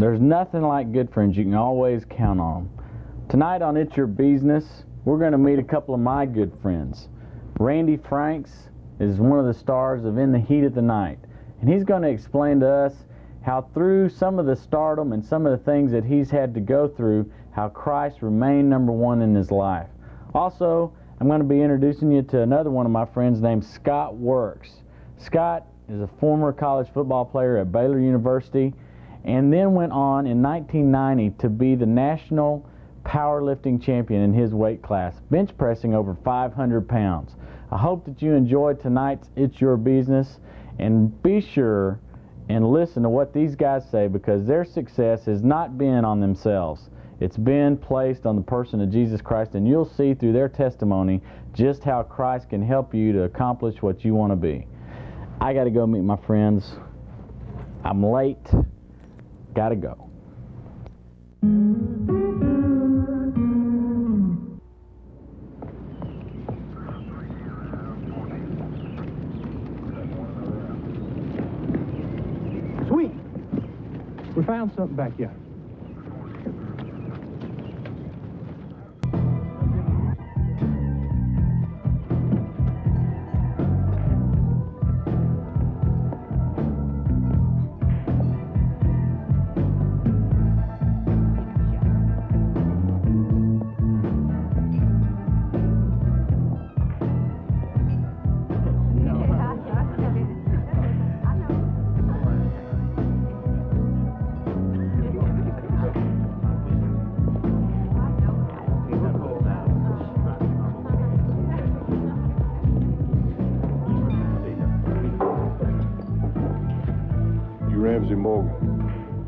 There's nothing like good friends. You can always count on them. Tonight on It's Your Beazness, we're going to meet a couple of my good friends. Randall Franks is one of the stars of In the Heat of the Night, and he's going to explain to us how through some of the stardom and some of the things that he's had to go through, how Christ remained number one in his life. Also, I'm going to be introducing you to another one of my friends named Scott Works. Scott is a former college football player at Baylor University, and then went on in 1990 to be the national powerlifting champion in his weight class, bench pressing over 500 pounds. I hope that you enjoyed tonight's It's Your Beazness, and be sure and listen to what these guys say, because their success has not been on themselves. It's been placed on the person of Jesus Christ, and you'll see through their testimony just how Christ can help you to accomplish what you want to be. I got to go meet my friends. I'm late. Gotta go. Sweet! We found something back here.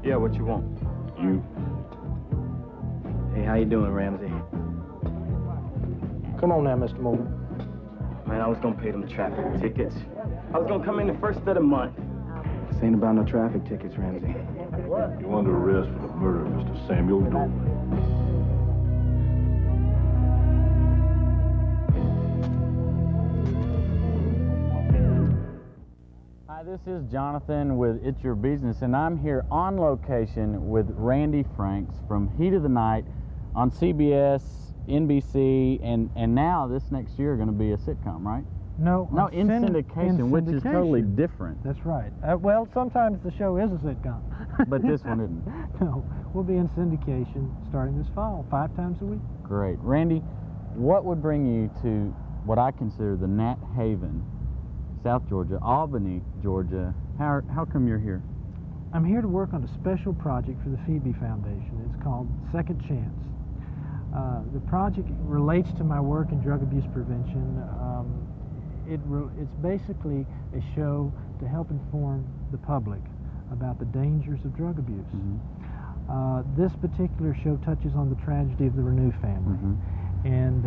Yeah, what you want? You. Hey, how you doing, Ramsey? Come on now, Mr. Morgan. Man, I was gonna pay them traffic tickets. I was gonna come in the first of the month. This ain't about no traffic tickets, Ramsey. You're under arrest for the murder of Mr. Samuel Doodle. Hi, this is Jonathan with It's Your Beazness, and I'm here on location with Randall Franks from Heat of the Night on CBS, NBC, and now this next year going to be a sitcom, right? No, in syndication, which is totally different. That's right. Well, sometimes the show is a sitcom. But this one isn't. No, we'll be in syndication starting this fall, 5 times a week. Great. Randy, what would bring you to what I consider the Nat Haven, South Georgia, Albany, Georgia? How come you're here? I'm here to work on a special project for the Phoebe Foundation. It's called Second Chance. The project relates to my work in drug abuse prevention. It's basically a show to help inform the public about the dangers of drug abuse. Mm-hmm. This particular show touches on the tragedy of the Renew family. Mm-hmm. And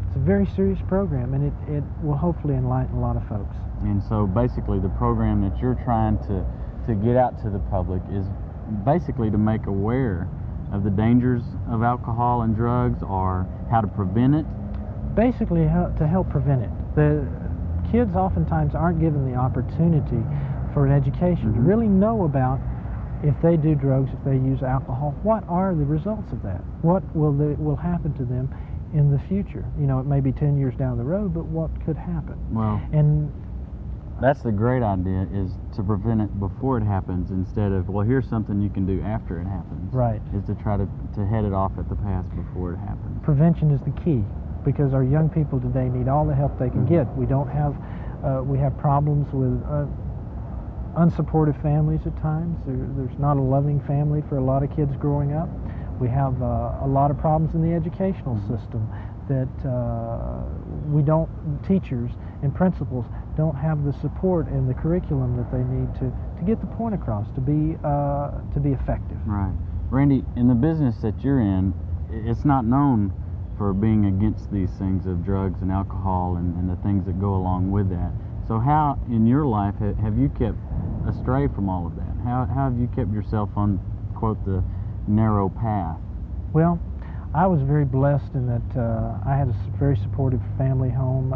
it's a very serious program, and it will hopefully enlighten a lot of folks. And so basically the program that you're trying to get out to the public is basically to make aware of the dangers of alcohol and drugs, or how to prevent it? Basically to help prevent it. The kids oftentimes aren't given the opportunity for an education, mm-hmm. to really know about, if they do drugs, if they use alcohol, what are the results of that? What will happen to them in the future? You know, it may be 10 years down the road, but what could happen? Well, and that's the great idea, is to prevent it before it happens, instead of, well, here's something you can do after it happens. Right. Is to try to head it off at the pass before it happens. Prevention is the key, because our young people today need all the help they can get. We don't have, we have problems with unsupportive families at times. There's not a loving family for a lot of kids growing up. We have a lot of problems in the educational system that teachers and principals don't have the support and the curriculum that they need to get the point across, to be effective. Right. Randy, in the business that you're in, it's not known for being against these things of drugs and alcohol and the things that go along with that. So how, in your life, have you kept astray from all of that? How have you kept yourself on, quote, the narrow path? Well, I was very blessed in that I had a very supportive family home,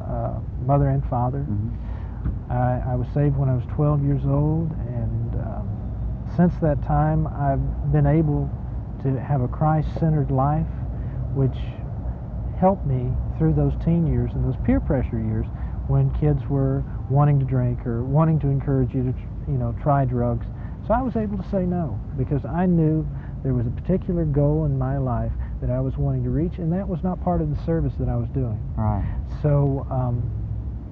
mother and father. Mm-hmm. I was saved when I was 12 years old, and since that time, I've been able to have a Christ-centered life, which helped me through those teen years and those peer pressure years when kids were wanting to drink or wanting to encourage you to, try drugs. So I was able to say no because I knew there was a particular goal in my life that I was wanting to reach, and that was not part of the service that I was doing. Right. So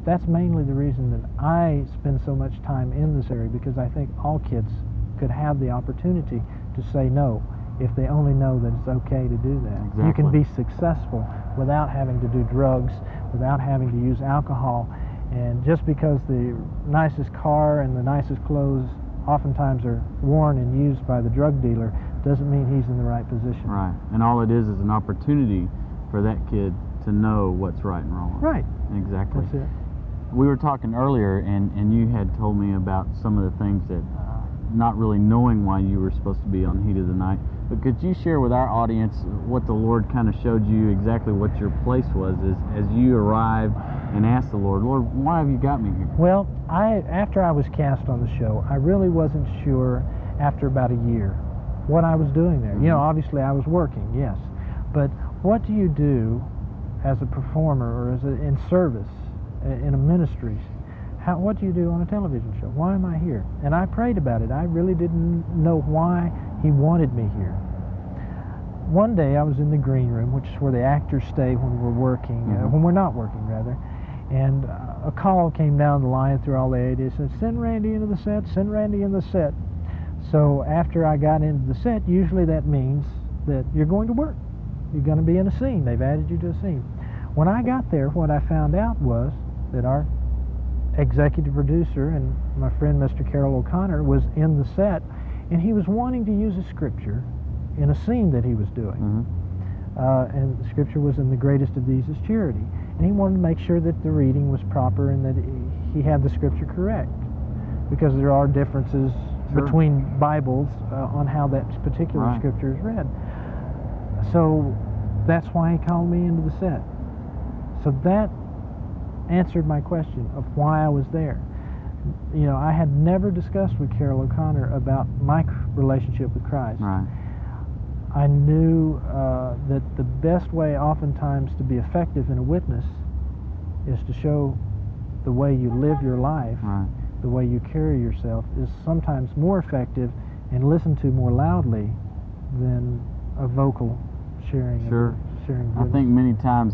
that's mainly the reason that I spend so much time in this area, because I think all kids could have the opportunity to say no if they only know that it's okay to do that. Exactly. You can be successful without having to do drugs, without having to use alcohol, and just because the nicest car and the nicest clothes oftentimes are worn and used by the drug dealer doesn't mean he's in the right position. Right. And all it is an opportunity for that kid to know what's right and wrong. Right. Exactly. That's it. We were talking earlier, and you had told me about some of the things that, not really knowing why you were supposed to be on Heat of the Night, but could you share with our audience what the Lord kind of showed you exactly what your place was as you arrived and asked the Lord, why have you got me here? Well, after I was cast on the show, I really wasn't sure after about a year what I was doing there. Mm-hmm. Obviously I was working, yes, but what do you do as a performer or in service in a ministry? What do you do on a television show? Why am I here? And I prayed about it. I really didn't know why he wanted me here. One day I was in the green room, which is where the actors stay when we're working, when we're not working rather, and a call came down the line through all the ADs and said, send Randy into the set, send Randy in the set. So after I got into the set, usually that means that you're going to work. You're going to be in a scene. They've added you to a scene. When I got there, what I found out was that our executive producer and my friend Mr. Carroll O'Connor was in the set, and he was wanting to use a scripture in a scene that he was doing. And the scripture was, in the greatest of these is charity. And he wanted to make sure that the reading was proper and that he had the scripture correct, because there are differences between Bibles on how that particular scripture is read. So that's why he called me into the set. So that answered my question of why I was there. I had never discussed with Carroll O'Connor about my relationship with Christ. Right. I knew that the best way oftentimes to be effective in a witness is to show the way you live your life, the way you carry yourself, is sometimes more effective and listened to more loudly than a vocal sharing. Sure. Sharing. I think many times,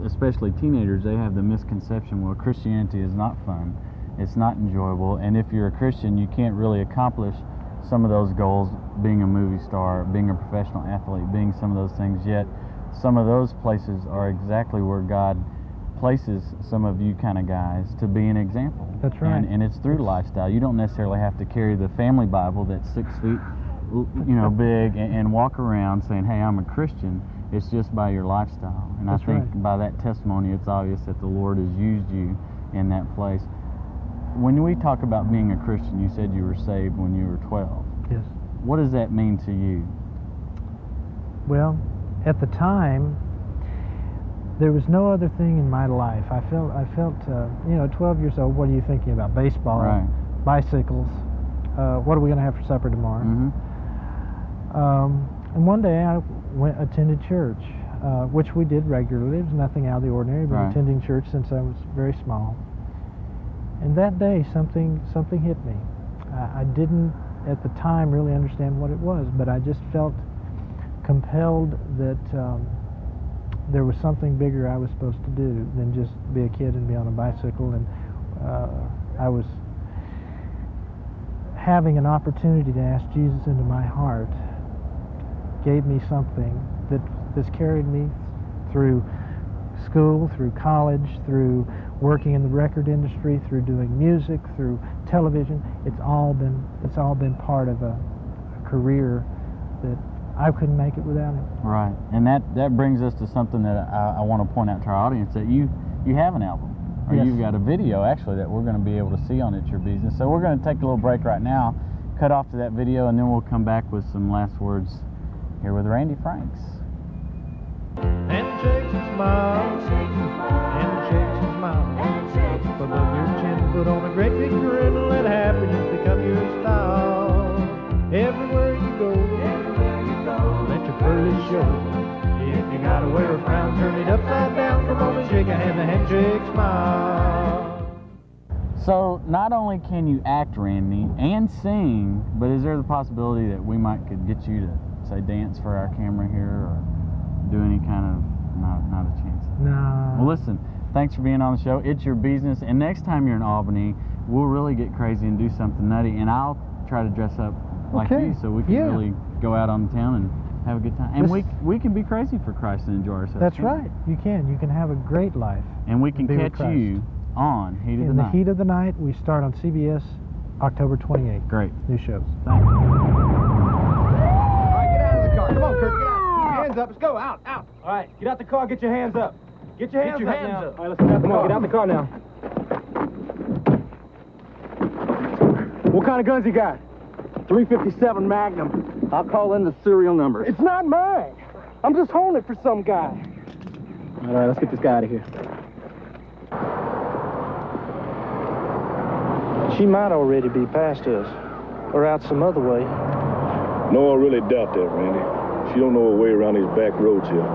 especially teenagers, they have the misconception, well, Christianity is not fun, it's not enjoyable, and if you're a Christian, you can't really accomplish some of those goals, being a movie star, being a professional athlete, being some of those things, yet some of those places are exactly where God places some of you kind of guys to be an example. That's right. And it's through lifestyle. You don't necessarily have to carry the family Bible that's 6 feet big and walk around saying, hey, I'm a Christian. It's just by your lifestyle. And That's I think right. by that testimony, it's obvious that the Lord has used you in that place. When we talk about being a Christian, you said you were saved when you were 12. Yes. What does that mean to you? Well, at the time, there was no other thing in my life. I felt 12 years old, what are you thinking about? Baseball, bicycles, what are we going to have for supper tomorrow? And one day I attended church, which we did regularly. It was nothing out of the ordinary, but attending church since I was very small. And that day something hit me. I didn't at the time really understand what it was, but I just felt compelled that there was something bigger I was supposed to do than just be a kid and be on a bicycle. And I was having an opportunity to ask Jesus into my heart gave me something that's carried me through school, through college, through working in the record industry, through doing music, through television. It's all been part of a career that I couldn't make it without him. Right, and that brings us to something that I want to point out to our audience, that you have an album, or Yes. you've got a video actually that we're going to be able to see on It's Your Beazness. So we're going to take a little break right now, cut off to that video, and then we'll come back with some last words here with Randy Franks. Handshakes and smiles, handshakes and smiles. Put up your chin, put on a great big grin, and let happiness become your style. wear a frown, turn it upside down. Come on and shake a hand, the handshake smile. So not only can you act, Randy, and sing, but is there the possibility that we could get you to, say, dance for our camera here, or do any kind of, not a chance? No. Well, listen, thanks for being on the show. It's Your Beazness, and next time you're in Albany, we'll really get crazy and do something nutty, and I'll try to dress up like you, so we can really go out on the town and have a good time. And we can be crazy for Christ and enjoy ourselves. That's right. You can have a great life. And we can catch you on Heat of the Night. In the Heat of the Night, we start on CBS October 28th. Great. New shows. Thank you. All right, get out of the car. Come on, Kurt, get out. Keep your hands up. Let's go. Out. All right, get out the car. Get your hands up. Get your hands up now. All right, let's get out the car. Get out the car now. What kind of guns you got? 357 Magnum. I'll call in the serial number. It's not mine. I'm just holding it for some guy. All right, let's get this guy out of here. She might already be past us, or out some other way. No, I really doubt that, Randy. She don't know her way around these back roads here.